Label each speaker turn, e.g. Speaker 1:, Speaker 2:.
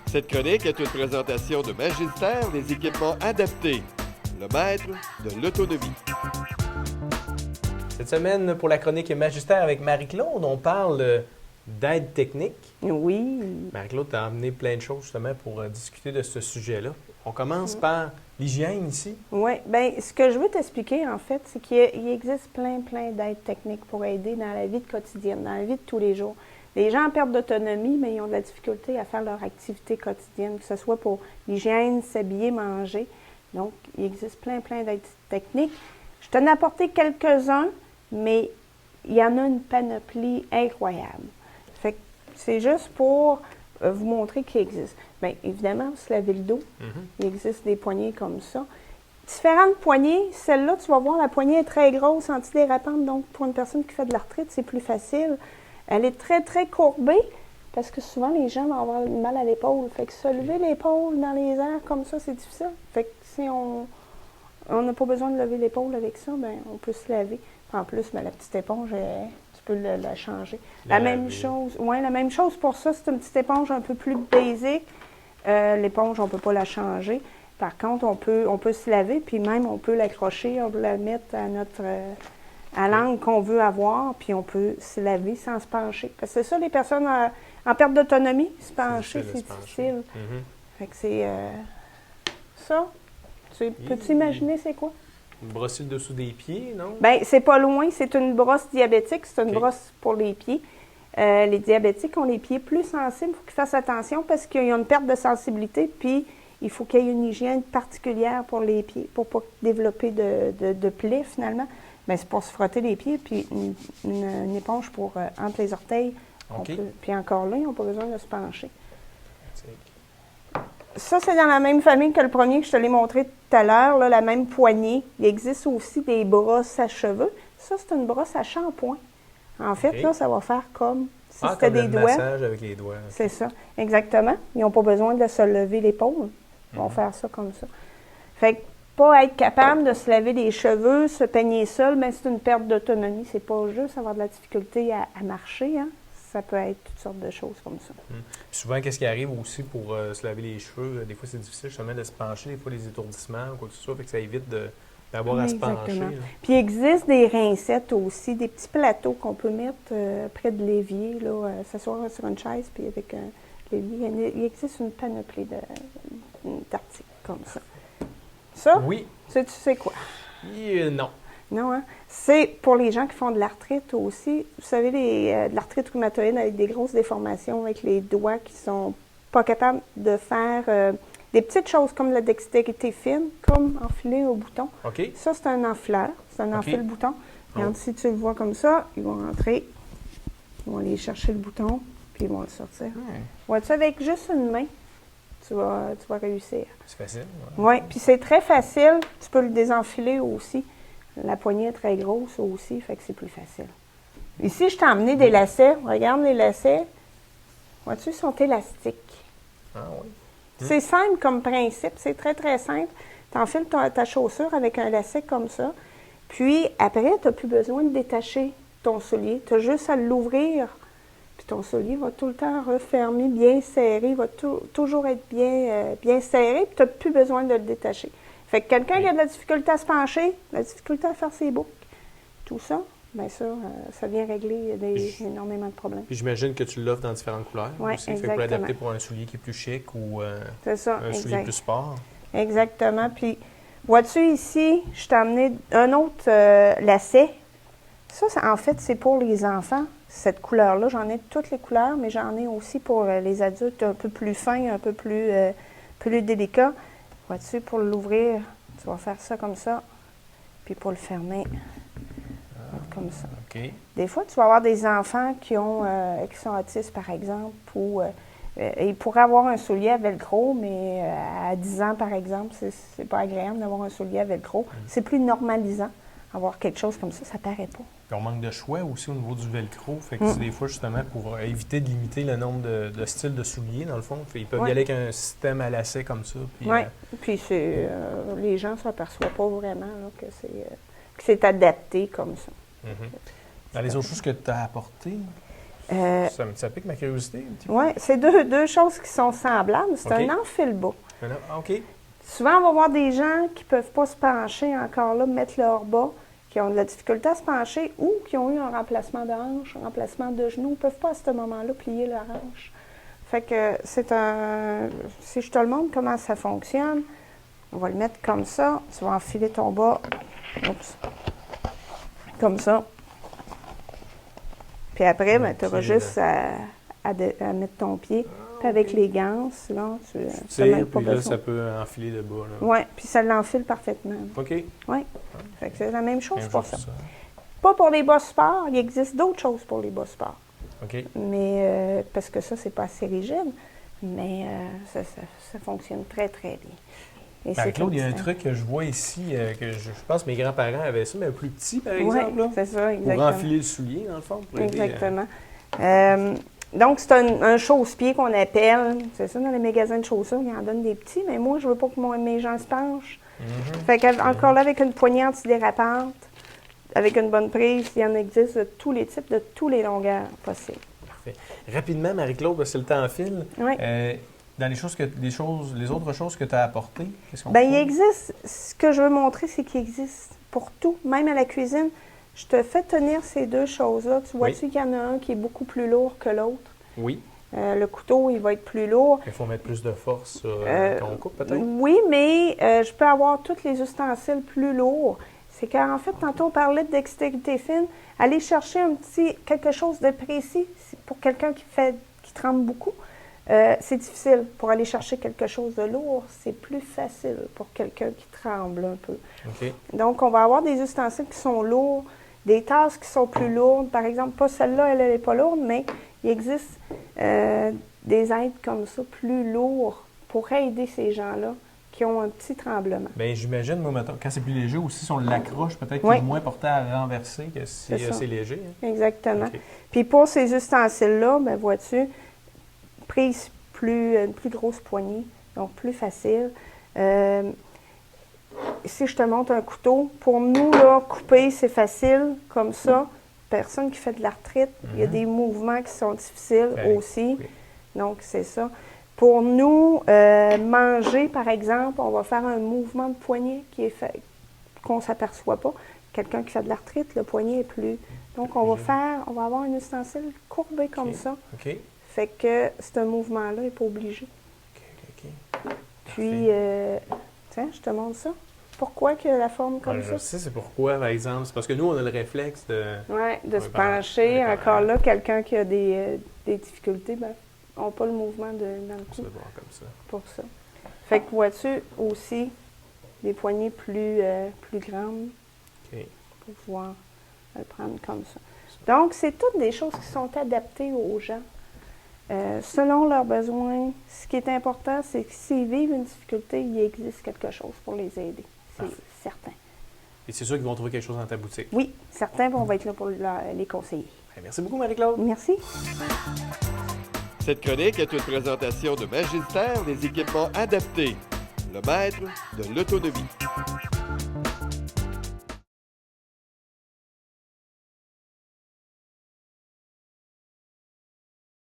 Speaker 1: Cette chronique est une présentation de Magistère des équipements adaptés, le maître de l'autonomie.
Speaker 2: Cette semaine, pour la chronique Magistère avec Marie-Claude, on parle d'aide technique.
Speaker 3: Oui.
Speaker 2: Marie-Claude t'a amené plein de choses justement pour discuter de ce sujet-là. On commence par l'hygiène ici.
Speaker 3: Oui. Bien, ce que je veux t'expliquer, en fait, c'est qu'il existe plein d'aides techniques pour aider dans la vie quotidienne, dans la vie de tous les jours. Les gens en perte d'autonomie, mais ils ont de la difficulté à faire leur activité quotidienne, que ce soit pour l'hygiène, s'habiller, manger. Donc, il existe plein d'aides techniques. Je t'en ai apporté quelques-uns, mais il y en a une panoplie incroyable. Fait que c'est juste pour vous montrer qu'il existe. Bien, évidemment, se laver le dos. Il existe des poignées comme ça. Différentes poignées. Celle-là, tu vas voir, la poignée est très grosse, antidérapante. Donc, pour une personne qui fait de l'arthrite, c'est plus facile. Elle est très courbée parce que souvent, les gens vont avoir mal à l'épaule. Fait que se lever l'épaule dans les airs comme ça, c'est difficile. Fait que si on n'a pas besoin de lever l'épaule avec ça, bien, on peut se laver. En plus, bien, la petite éponge, tu peux la changer. La même chose pour ça, c'est une petite éponge un peu plus basique. L'éponge, on ne peut pas la changer. Par contre, on peut se laver, puis même on peut l'accrocher, on peut la mettre à l'angle qu'on veut avoir, puis on peut se laver sans se pencher. Parce que c'est ça, les personnes en perte d'autonomie, se pencher, c'est difficile. Fait que c'est ça. Peux-tu imaginer c'est quoi?
Speaker 2: Brosser le dessous des pieds, non?
Speaker 3: Bien, c'est pas loin. C'est une brosse diabétique. C'est une brosse pour les pieds. Les diabétiques ont les pieds plus sensibles. Il faut qu'ils fassent attention parce qu'ils ont une perte de sensibilité. Puis, il faut qu'il y ait une hygiène particulière pour les pieds pour ne pas développer de plaies, finalement. Bien, c'est pour se frotter les pieds. Puis, une éponge pour entre les orteils. Puis encore là, ils n'ont pas besoin de se pencher. Ça, c'est dans la même famille que le premier que je te l'ai montré tout à l'heure, là, la même poignée. Il existe aussi des brosses à cheveux. Ça, c'est une brosse à shampoing. En fait, là, ça va faire comme si c'était des doigts.
Speaker 2: Massage avec les doigts.
Speaker 3: C'est ça, exactement. Ils n'ont pas besoin de se lever l'épaule. Ils vont faire ça comme ça. Fait que pas être capable de se laver les cheveux, se peigner seul, mais c'est une perte d'autonomie. C'est pas juste avoir de la difficulté à marcher, hein. Ça peut être toutes sortes de choses comme ça.
Speaker 2: Puis souvent, qu'est-ce qui arrive aussi pour se laver les cheveux? Des fois, c'est difficile justement de se pencher, des fois, les étourdissements ou quoi que ce soit, fait que ça évite d'avoir à se pencher. Là.
Speaker 3: Puis il existe des rincettes aussi, des petits plateaux qu'on peut mettre près de l'évier, là, s'asseoir sur une chaise, puis avec l'évier. Il existe une panoplie d'articles comme ça. Ça?
Speaker 2: Oui.
Speaker 3: Tu sais quoi?
Speaker 2: Non.
Speaker 3: Non, hein? C'est pour les gens qui font de l'arthrite aussi. Vous savez, de l'arthrite rhumatoïde avec des grosses déformations avec les doigts qui sont pas capables de faire des petites choses comme la dextérité fine, comme enfiler au bouton.
Speaker 2: OK.
Speaker 3: Ça, c'est un enfleur. C'est un enfile-bouton. Regarde, si tu le vois comme ça, ils vont rentrer, ils vont aller chercher le bouton, puis ils vont le sortir. Vois-tu, avec juste une main, tu vas réussir.
Speaker 2: C'est facile.
Speaker 3: Oui, puis c'est très facile. Tu peux le désenfiler aussi. La poignée est très grosse aussi, fait que c'est plus facile. Ici, je t'ai emmené des lacets. Regarde les lacets. Vois-tu, ils sont élastiques.
Speaker 2: Ah oui.
Speaker 3: C'est simple comme principe. C'est très simple. Tu enfiles ta chaussure avec un lacet comme ça. Puis, après, tu n'as plus besoin de détacher ton soulier. Tu as juste à l'ouvrir. Puis ton soulier va tout le temps refermer, bien serré. Il va toujours être bien serré. Puis tu n'as plus besoin de le détacher. Fait que quelqu'un qui a de la difficulté à se pencher, de la difficulté à faire ses boucles, tout ça, bien ça, ça vient régler énormément de problèmes.
Speaker 2: Puis j'imagine que tu l'offres dans différentes couleurs aussi.
Speaker 3: Exactement.
Speaker 2: Fait pour l'adapter pour un soulier qui est plus chic ou un soulier plus sport.
Speaker 3: Exactement. Puis, vois-tu ici, je t'ai amené un autre lacet. Ça, en fait, c'est pour les enfants. Cette couleur-là, j'en ai de toutes les couleurs, mais j'en ai aussi pour les adultes un peu plus fins, un peu plus délicats. Vois-tu, pour l'ouvrir, tu vas faire ça comme ça, puis pour le fermer, comme ça.
Speaker 2: OK.
Speaker 3: Des fois, tu vas avoir des enfants qui sont autistes, par exemple, ou ils pourraient avoir un soulier à velcro, mais à 10 ans, par exemple, c'est pas agréable d'avoir un soulier à velcro. C'est plus normalisant. Avoir quelque chose comme ça paraît pas.
Speaker 2: Puis on manque de choix aussi au niveau du velcro. Fait que c'est des fois, justement, pour éviter de limiter le nombre de styles de souliers, dans le fond. Ils peuvent y aller avec un système à lacets comme ça.
Speaker 3: Oui, puis les gens ne s'aperçoivent pas vraiment là, que c'est adapté comme ça.
Speaker 2: Dans les autres choses que tu as apportées? Ça pique ma curiosité un petit peu.
Speaker 3: Oui, c'est deux choses qui sont semblables. C'est
Speaker 2: OK.
Speaker 3: un enfile-bas.
Speaker 2: OK.
Speaker 3: Souvent, on va voir des gens qui ne peuvent pas se pencher encore là, mettre leur bas, qui ont de la difficulté à se pencher ou qui ont eu un remplacement de hanche, un remplacement de genou, ne peuvent pas à ce moment-là plier leur hanche. Fait que c'est un... Si je te le montre comment ça fonctionne, on va le mettre comme ça. Tu vas enfiler ton bas. Oups. Comme ça. Puis après, tu auras juste à mettre ton pied. Puis avec les gants, sinon, tu n'as même pas
Speaker 2: puis là,
Speaker 3: besoin.
Speaker 2: ça peut enfiler de bas. Là.
Speaker 3: Oui, puis ça l'enfile parfaitement.
Speaker 2: OK.
Speaker 3: Oui. Fait que c'est la même chose
Speaker 2: Même
Speaker 3: pour
Speaker 2: chose
Speaker 3: ça. Pas pour les bas sport. Il existe d'autres choses pour les bas sport.
Speaker 2: OK.
Speaker 3: Mais parce que ça, c'est pas assez rigide. Mais ça fonctionne très, très bien. Et
Speaker 2: Marie-Claude, il y a un
Speaker 3: constant.
Speaker 2: truc que je vois ici, que je pense que mes grands-parents avaient ça, mais un plus petit, par
Speaker 3: Oui,
Speaker 2: exemple. Là,
Speaker 3: c'est ça, exactement.
Speaker 2: pour enfiler le soulier, dans le fond. Pour aider,
Speaker 3: Exactement. Donc, c'est un chausse-pied qu'on appelle. C'est ça, dans les magasins de chaussures, ils en donnent des petits, mais moi, je veux pas que mes gens se penchent. Fait qu'encore là, avec une poignée antidérapante, avec une bonne prise, il y en existe de tous les types, de tous les longueurs possibles.
Speaker 2: Parfait. Rapidement, Marie-Claude, parce que le temps file.
Speaker 3: Oui.
Speaker 2: Dans les autres choses que tu as apportées, qu'est-ce qu'on
Speaker 3: Bien,
Speaker 2: trouve?
Speaker 3: il existe, ce que je veux montrer, c'est qu'il existe pour tout, même à la cuisine. Je te fais tenir ces deux choses-là. Tu vois-tu qu'il y en a un qui est beaucoup plus lourd que l'autre?
Speaker 2: Oui.
Speaker 3: Le couteau, il va être plus lourd.
Speaker 2: Il faut mettre plus de force sur quand on coupe, peut-être?
Speaker 3: Oui, mais je peux avoir tous les ustensiles plus lourds. C'est qu'en fait, tantôt, on parlait de dextérité fine. Aller chercher quelque chose de précis pour quelqu'un qui tremble beaucoup, c'est difficile. Pour aller chercher quelque chose de lourd, c'est plus facile pour quelqu'un qui tremble un peu.
Speaker 2: OK.
Speaker 3: Donc, on va avoir des ustensiles qui sont lourds, des tasses qui sont plus lourdes. Par exemple, pas celle-là, elle n'est pas lourde, mais il existe des aides comme ça, plus lourds, pour aider ces gens-là qui ont un petit tremblement.
Speaker 2: Bien, j'imagine, moi, mettons, quand c'est plus léger aussi, si on l'accroche, peut-être qu'il
Speaker 3: Oui.
Speaker 2: est moins porté à renverser que si
Speaker 3: C'est ça.
Speaker 2: c'est léger. Hein?
Speaker 3: Exactement.
Speaker 2: OK.
Speaker 3: Puis pour ces ustensiles-là, ben vois-tu, prise une plus grosse poignée, donc plus facile. Si je te montre un couteau, pour nous, là, couper, c'est facile, comme ça. Personne qui fait de l'arthrite, il y a des mouvements qui sont difficiles
Speaker 2: Ben,
Speaker 3: aussi.
Speaker 2: oui.
Speaker 3: Donc, c'est ça. Pour nous, manger, par exemple, on va faire un mouvement de poignet qui est fait, qu'on ne s'aperçoit pas. Quelqu'un qui fait de l'arthrite, le poignet est plus. Donc, on va avoir un ustensile courbé comme
Speaker 2: OK.
Speaker 3: ça.
Speaker 2: OK.
Speaker 3: Fait que ce mouvement-là n'est pas obligé.
Speaker 2: OK.
Speaker 3: Puis, tiens, je te montre ça. Pourquoi que la forme comme
Speaker 2: Je
Speaker 3: ça?
Speaker 2: sais, c'est pourquoi, par exemple. C'est parce que nous, on a le réflexe de...
Speaker 3: Oui, de se
Speaker 2: Ouais, ben,
Speaker 3: pencher.
Speaker 2: ouais, ben,
Speaker 3: Encore là, quelqu'un qui a des difficultés, ben, n'a pas le mouvement dans le
Speaker 2: se
Speaker 3: cou
Speaker 2: voir comme ça.
Speaker 3: pour ça. Fait que vois-tu aussi des poignées plus grandes
Speaker 2: OK.
Speaker 3: pour pouvoir le prendre comme ça. Donc, c'est toutes des choses qui sont adaptées aux gens. Selon leurs besoins, ce qui est important, c'est que s'ils vivent une difficulté, il existe quelque chose pour les aider. C'est
Speaker 2: Parfait.
Speaker 3: certain.
Speaker 2: Et c'est sûr qu'ils vont trouver quelque chose dans ta boutique.
Speaker 3: Oui, certains vont être là pour les conseiller.
Speaker 2: Merci beaucoup, Marie-Claude.
Speaker 3: Merci.
Speaker 1: Cette chronique est une présentation de Magistère des équipements adaptés, le maître de l'autonomie.